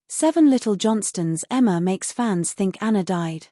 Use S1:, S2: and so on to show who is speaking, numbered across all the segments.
S1: 7 Little Johnstons Emma makes fans think Anna died.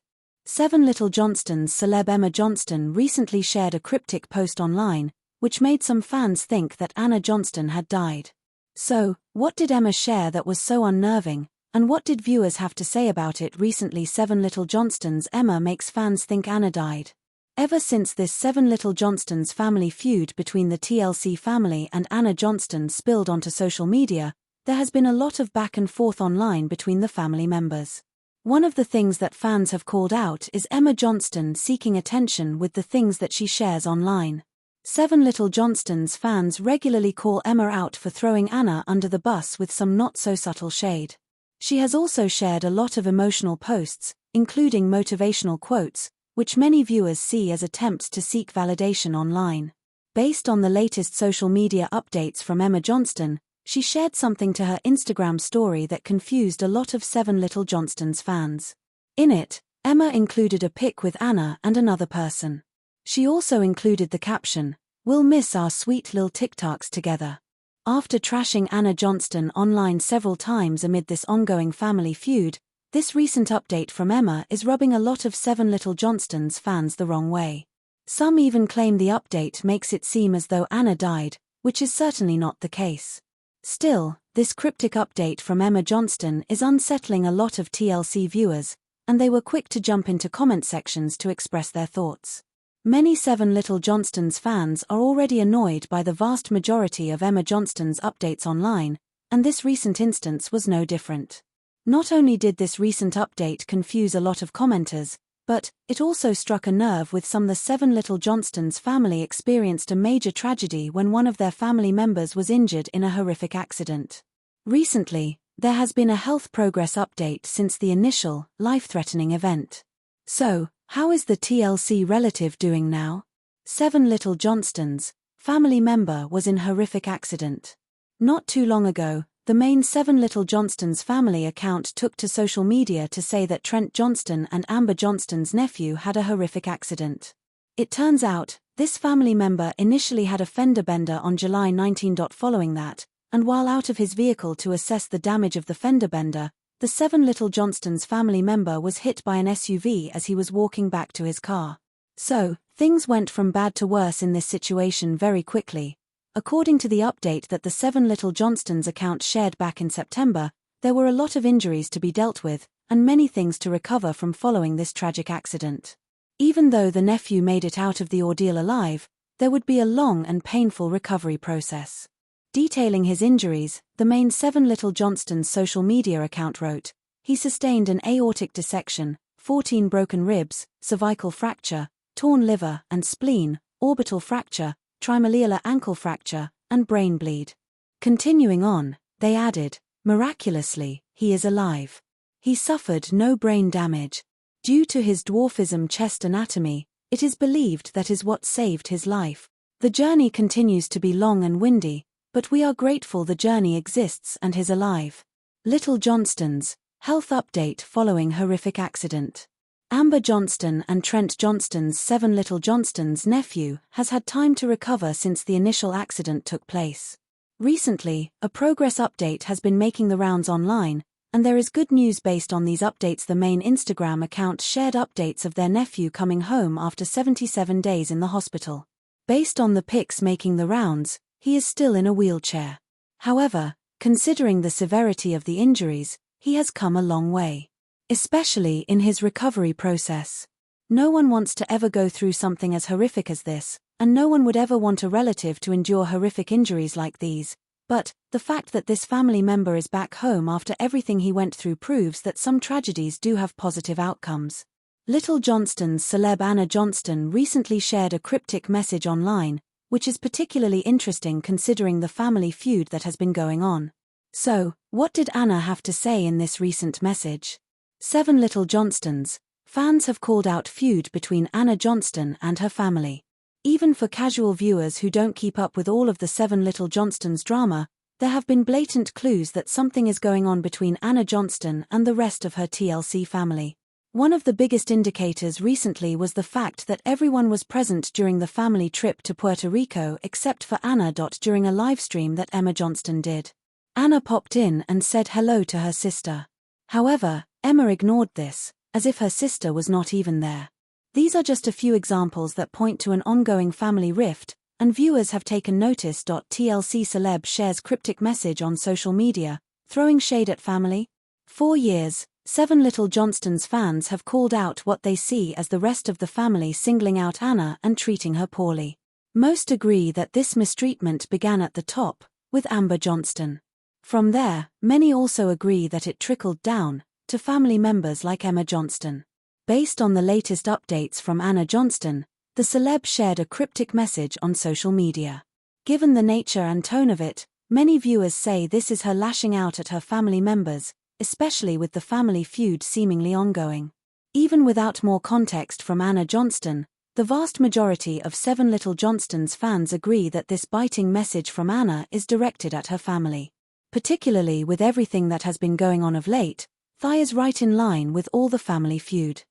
S1: 7 Little Johnstons celeb Emma Johnston recently shared a cryptic post online, which made some fans think that Anna Johnston had died. So, what did Emma share that was so unnerving, and what did viewers have to say about it recently? 7 Little Johnstons Emma makes fans think Anna died. Ever since this 7 Little Johnstons family feud between the TLC family and Anna Johnston spilled onto social media, there has been a lot of back and forth online between the family members. One of the things that fans have called out is Emma Johnston seeking attention with the things that she shares online. 7 Little Johnstons fans regularly call Emma out for throwing Anna under the bus with some not-so-subtle shade. She has also shared a lot of emotional posts, including motivational quotes, which many viewers see as attempts to seek validation online. Based on the latest social media updates from Emma Johnston, she shared something to her Instagram story that confused a lot of 7 Little Johnstons fans. In it, Emma included a pic with Anna and another person. She also included the caption, "We'll miss our sweet lil TikToks together." After trashing Anna Johnston online several times amid this ongoing family feud, this recent update from Emma is rubbing a lot of 7 Little Johnstons fans the wrong way. Some even claim the update makes it seem as though Anna died, which is certainly not the case. Still, this cryptic update from Emma Johnston is unsettling a lot of TLC viewers, and they were quick to jump into comment sections to express their thoughts. Many 7 Little Johnstons fans are already annoyed by the vast majority of Emma Johnston's updates online, and this recent instance was no different. Not only did this recent update confuse a lot of commenters, but it also struck a nerve with some. The 7 Little Johnstons family experienced a major tragedy when one of their family members was injured in a horrific accident. Recently, there has been a health progress update since the initial, life-threatening event. So, how is the TLC relative doing now? 7 Little Johnstons family member was in horrific accident. Not too long ago, the main 7 Little Johnstons family account took to social media to say that Trent Johnston and Amber Johnston's nephew had a horrific accident. It turns out, this family member initially had a fender bender on July 19. Following that, and while out of his vehicle to assess the damage of the fender bender, the 7 Little Johnstons family member was hit by an SUV as he was walking back to his car. So, things went from bad to worse in this situation very quickly. According to the update that the 7 Little Johnstons account shared back in September, there were a lot of injuries to be dealt with, and many things to recover from following this tragic accident. Even though the nephew made it out of the ordeal alive, there would be a long and painful recovery process. Detailing his injuries, the main 7 Little Johnstons social media account wrote, "He sustained an aortic dissection, 14 broken ribs, cervical fracture, torn liver and spleen, orbital fracture, trimalleolar ankle fracture, and brain bleed." Continuing on, they added, "Miraculously, he is alive. He suffered no brain damage. Due to his dwarfism chest anatomy, it is believed that is what saved his life. The journey continues to be long and windy, but we are grateful the journey exists and he's alive." Little Johnstons health update following horrific accident. Amber Johnston and Trent Johnston's 7 Little Johnstons nephew has had time to recover since the initial accident took place. Recently, a progress update has been making the rounds online, and there is good news based on these updates. The main Instagram account shared updates of their nephew coming home after 77 days in the hospital. Based on the pics making the rounds, he is still in a wheelchair. However, considering the severity of the injuries, he has come a long way. Especially in his recovery process. No one wants to ever go through something as horrific as this, and no one would ever want a relative to endure horrific injuries like these, but the fact that this family member is back home after everything he went through proves that some tragedies do have positive outcomes. Little Johnston's celeb Anna Johnston recently shared a cryptic message online, which is particularly interesting considering the family feud that has been going on. So, what did Anna have to say in this recent message? 7 Little Johnstons fans have called out feud between Anna Johnston and her family. Even for casual viewers who don't keep up with all of the 7 Little Johnstons drama, there have been blatant clues that something is going on between Anna Johnston and the rest of her TLC family. One of the biggest indicators recently was the fact that everyone was present during the family trip to Puerto Rico except for Anna. During a livestream that Emma Johnston did. Anna popped in and said hello to her sister. However, Emma ignored this, as if her sister was not even there. These are just a few examples that point to an ongoing family rift, and viewers have taken notice. TLC celeb shares cryptic message on social media, throwing shade at family. 4 years, 7 Little Johnstons fans have called out what they see as the rest of the family singling out Anna and treating her poorly. Most agree that this mistreatment began at the top, with Emma Johnston. From there, many also agree that it trickled down to family members like Emma Johnston. Based on the latest updates from Emma Johnston, the celeb shared a cryptic message on social media. Given the nature and tone of it, many viewers say this is her lashing out at her family members, especially with the family feud seemingly ongoing. Even without more context from Emma Johnston, the vast majority of 7 Little Johnstons fans agree that this biting message from Anna is directed at her family. Particularly with everything that has been going on of late, Thigh is right in line with all the family feud.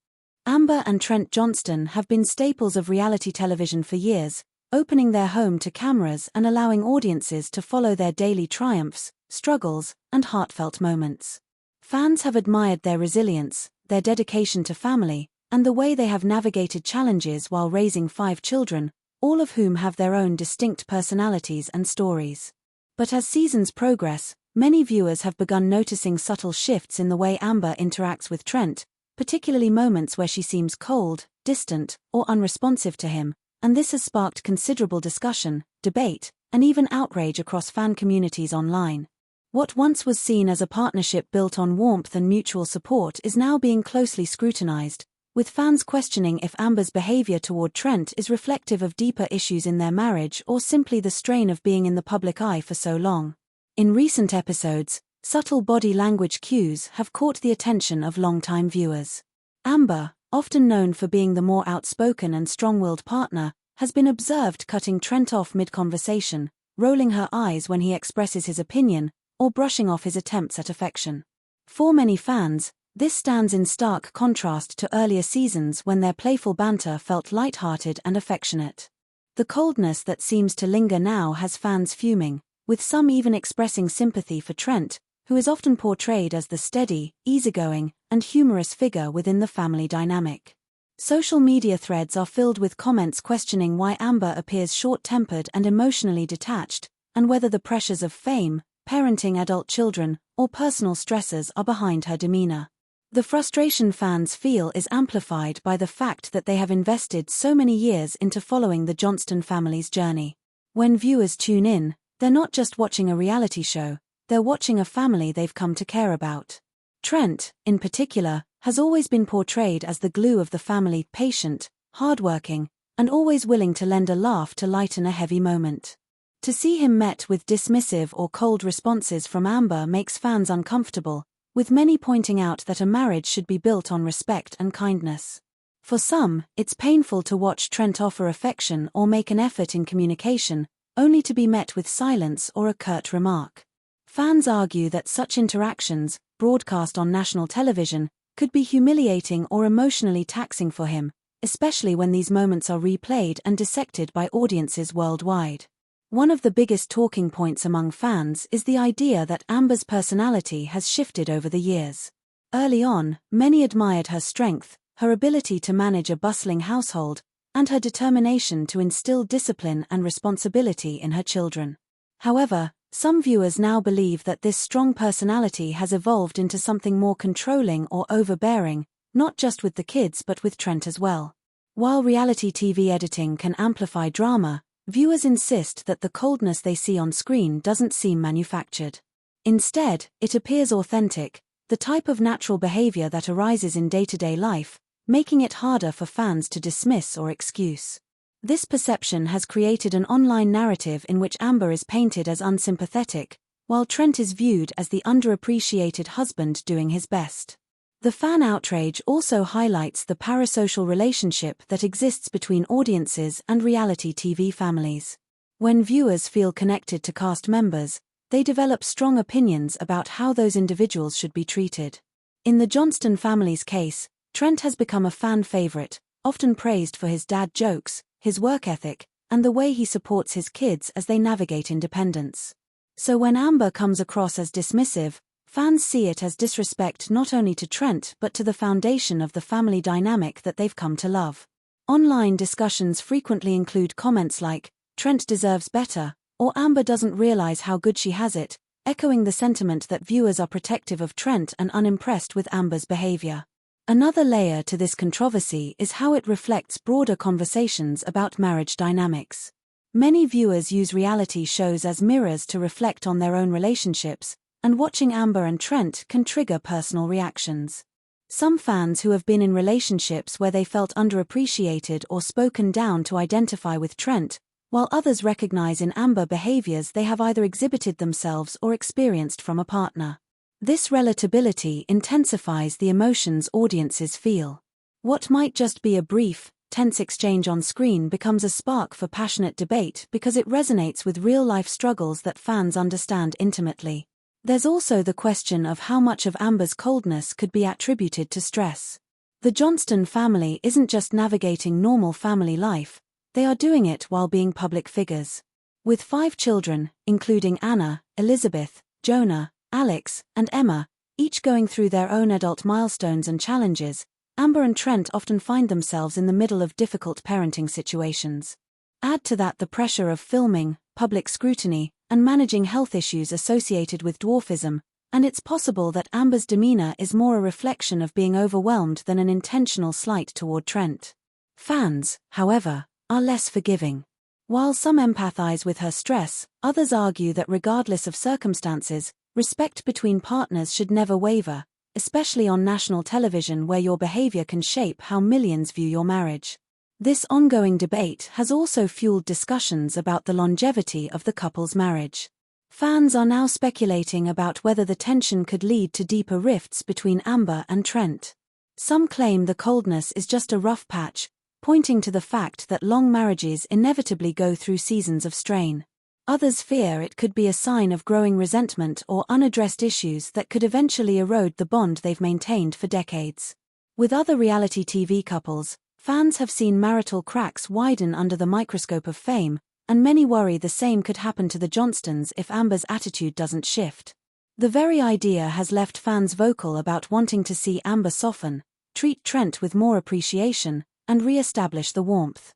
S1: Amber and Trent Johnston have been staples of reality television for years, opening their home to cameras and allowing audiences to follow their daily triumphs, struggles, and heartfelt moments. Fans have admired their resilience, their dedication to family, and the way they have navigated challenges while raising 5 children, all of whom have their own distinct personalities and stories. But as seasons progress, many viewers have begun noticing subtle shifts in the way Amber interacts with Trent, particularly moments where she seems cold, distant, or unresponsive to him, and this has sparked considerable discussion, debate, and even outrage across fan communities online. What once was seen as a partnership built on warmth and mutual support is now being closely scrutinized, with fans questioning if Amber's behavior toward Trent is reflective of deeper issues in their marriage or simply the strain of being in the public eye for so long. In recent episodes, subtle body language cues have caught the attention of longtime viewers. Amber, often known for being the more outspoken and strong-willed partner, has been observed cutting Trent off mid-conversation, rolling her eyes when he expresses his opinion, or brushing off his attempts at affection. For many fans, this stands in stark contrast to earlier seasons when their playful banter felt light-hearted and affectionate. The coldness that seems to linger now has fans fuming, with some even expressing sympathy for Trent, who is often portrayed as the steady, easygoing, and humorous figure within the family dynamic. Social media threads are filled with comments questioning why Amber appears short-tempered and emotionally detached, and whether the pressures of fame, parenting adult children, or personal stresses are behind her demeanor. The frustration fans feel is amplified by the fact that they have invested so many years into following the Johnston family's journey. When viewers tune in, they're not just watching a reality show, they're watching a family they've come to care about. Trent, in particular, has always been portrayed as the glue of the family, patient, hardworking, and always willing to lend a laugh to lighten a heavy moment. To see him met with dismissive or cold responses from Amber makes fans uncomfortable, with many pointing out that a marriage should be built on respect and kindness. For some, it's painful to watch Trent offer affection or make an effort in communication, only to be met with silence or a curt remark. Fans argue that such interactions, broadcast on national television, could be humiliating or emotionally taxing for him, especially when these moments are replayed and dissected by audiences worldwide. One of the biggest talking points among fans is the idea that Amber's personality has shifted over the years. Early on, many admired her strength, her ability to manage a bustling household, and her determination to instill discipline and responsibility in her children. However, some viewers now believe that this strong personality has evolved into something more controlling or overbearing, not just with the kids but with Trent as well. While reality TV editing can amplify drama, viewers insist that the coldness they see on screen doesn't seem manufactured. Instead, it appears authentic, the type of natural behavior that arises in day-to-day life, making it harder for fans to dismiss or excuse. This perception has created an online narrative in which Amber is painted as unsympathetic, while Trent is viewed as the underappreciated husband doing his best. The fan outrage also highlights the parasocial relationship that exists between audiences and reality TV families. When viewers feel connected to cast members, they develop strong opinions about how those individuals should be treated. In the Johnston family's case, Trent has become a fan favorite, often praised for his dad jokes, his work ethic, and the way he supports his kids as they navigate independence. So when Amber comes across as dismissive, fans see it as disrespect not only to Trent but to the foundation of the family dynamic that they've come to love. Online discussions frequently include comments like, "Trent deserves better," or "Amber doesn't realize how good she has it," echoing the sentiment that viewers are protective of Trent and unimpressed with Amber's behavior. Another layer to this controversy is how it reflects broader conversations about marriage dynamics. Many viewers use reality shows as mirrors to reflect on their own relationships, and watching Amber and Trent can trigger personal reactions. Some fans who have been in relationships where they felt underappreciated or spoken down to identify with Trent, while others recognize in Amber behaviors they have either exhibited themselves or experienced from a partner. This relatability intensifies the emotions audiences feel. What might just be a brief, tense exchange on screen becomes a spark for passionate debate because it resonates with real-life struggles that fans understand intimately. There's also the question of how much of Amber's coldness could be attributed to stress. The Johnston family isn't just navigating normal family life, they are doing it while being public figures. With 5 children, including Anna, Elizabeth, Jonah, Alex, and Emma, each going through their own adult milestones and challenges, Amber and Trent often find themselves in the middle of difficult parenting situations. Add to that the pressure of filming, public scrutiny, and managing health issues associated with dwarfism, and it's possible that Amber's demeanor is more a reflection of being overwhelmed than an intentional slight toward Trent. Fans, however, are less forgiving. While some empathize with her stress, others argue that regardless of circumstances, respect between partners should never waver, especially on national television where your behavior can shape how millions view your marriage. This ongoing debate has also fueled discussions about the longevity of the couple's marriage. Fans are now speculating about whether the tension could lead to deeper rifts between Amber and Trent. Some claim the coldness is just a rough patch, pointing to the fact that long marriages inevitably go through seasons of strain. Others fear it could be a sign of growing resentment or unaddressed issues that could eventually erode the bond they've maintained for decades. With other reality TV couples, fans have seen marital cracks widen under the microscope of fame, and many worry the same could happen to the Johnstons if Amber's attitude doesn't shift. The very idea has left fans vocal about wanting to see Amber soften, treat Trent with more appreciation, and re-establish the warmth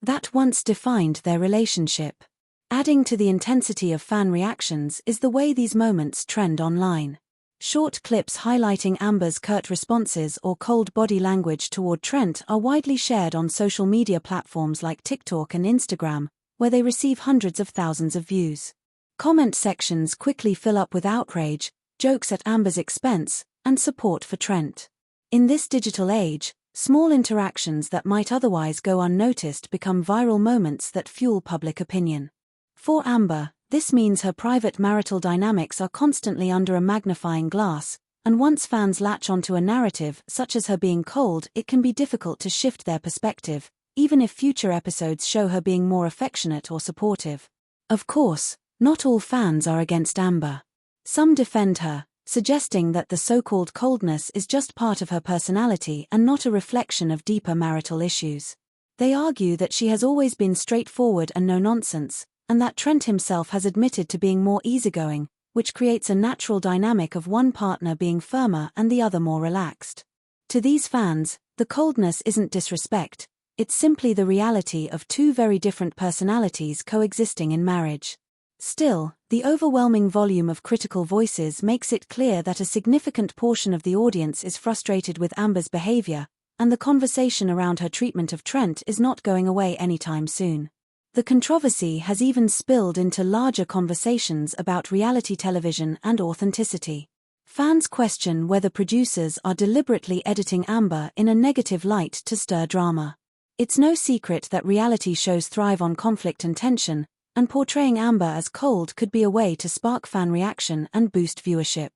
S1: that once defined their relationship. Adding to the intensity of fan reactions is the way these moments trend online. Short clips highlighting Amber's curt responses or cold body language toward Trent are widely shared on social media platforms like TikTok and Instagram, where they receive hundreds of thousands of views. Comment sections quickly fill up with outrage, jokes at Amber's expense, and support for Trent. In this digital age, small interactions that might otherwise go unnoticed become viral moments that fuel public opinion. For Amber, this means her private marital dynamics are constantly under a magnifying glass, and once fans latch onto a narrative such as her being cold, it can be difficult to shift their perspective, even if future episodes show her being more affectionate or supportive. Of course, not all fans are against Amber. Some defend her, suggesting that the so-called coldness is just part of her personality and not a reflection of deeper marital issues. They argue that she has always been straightforward and no-nonsense, and that Trent himself has admitted to being more easygoing, which creates a natural dynamic of one partner being firmer and the other more relaxed. To these fans, the coldness isn't disrespect, it's simply the reality of 2 very different personalities coexisting in marriage. Still, the overwhelming volume of critical voices makes it clear that a significant portion of the audience is frustrated with Amber's behavior, and the conversation around her treatment of Trent is not going away anytime soon. The controversy has even spilled into larger conversations about reality television and authenticity. Fans question whether producers are deliberately editing Amber in a negative light to stir drama. It's no secret that reality shows thrive on conflict and tension, and portraying Amber as cold could be a way to spark fan reaction and boost viewership.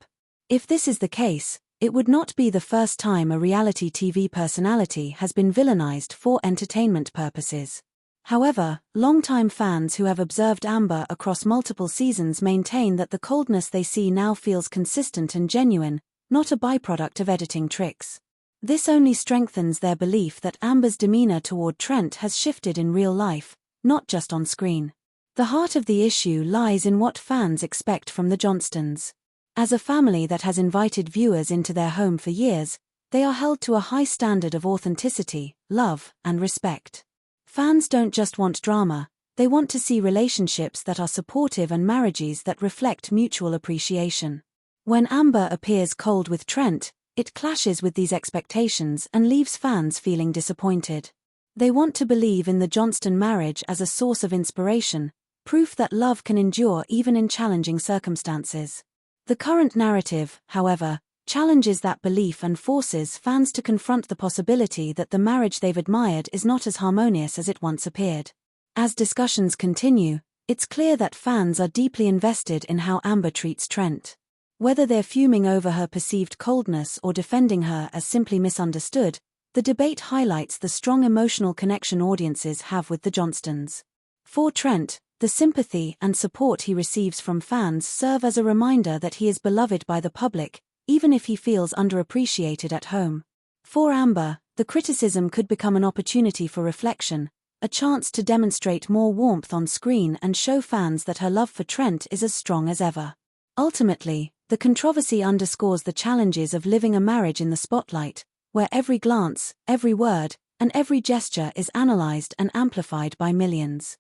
S1: If this is the case, it would not be the first time a reality TV personality has been villainized for entertainment purposes. However, longtime fans who have observed Amber across multiple seasons maintain that the coldness they see now feels consistent and genuine, not a byproduct of editing tricks. This only strengthens their belief that Amber's demeanor toward Trent has shifted in real life, not just on screen. The heart of the issue lies in what fans expect from the Johnstons. As a family that has invited viewers into their home for years, they are held to a high standard of authenticity, love, and respect. Fans don't just want drama, they want to see relationships that are supportive and marriages that reflect mutual appreciation. When Amber appears cold with Trent, it clashes with these expectations and leaves fans feeling disappointed. They want to believe in the Johnston marriage as a source of inspiration, proof that love can endure even in challenging circumstances. The current narrative, however, challenges that belief and forces fans to confront the possibility that the marriage they've admired is not as harmonious as it once appeared. As discussions continue, it's clear that fans are deeply invested in how Amber treats Trent. Whether they're fuming over her perceived coldness or defending her as simply misunderstood, the debate highlights the strong emotional connection audiences have with the Johnstons. For Trent, the sympathy and support he receives from fans serve as a reminder that he is beloved by the public, even if he feels underappreciated at home. For Amber, the criticism could become an opportunity for reflection, a chance to demonstrate more warmth on screen and show fans that her love for Trent is as strong as ever. Ultimately, the controversy underscores the challenges of living a marriage in the spotlight, where every glance, every word, and every gesture is analyzed and amplified by millions.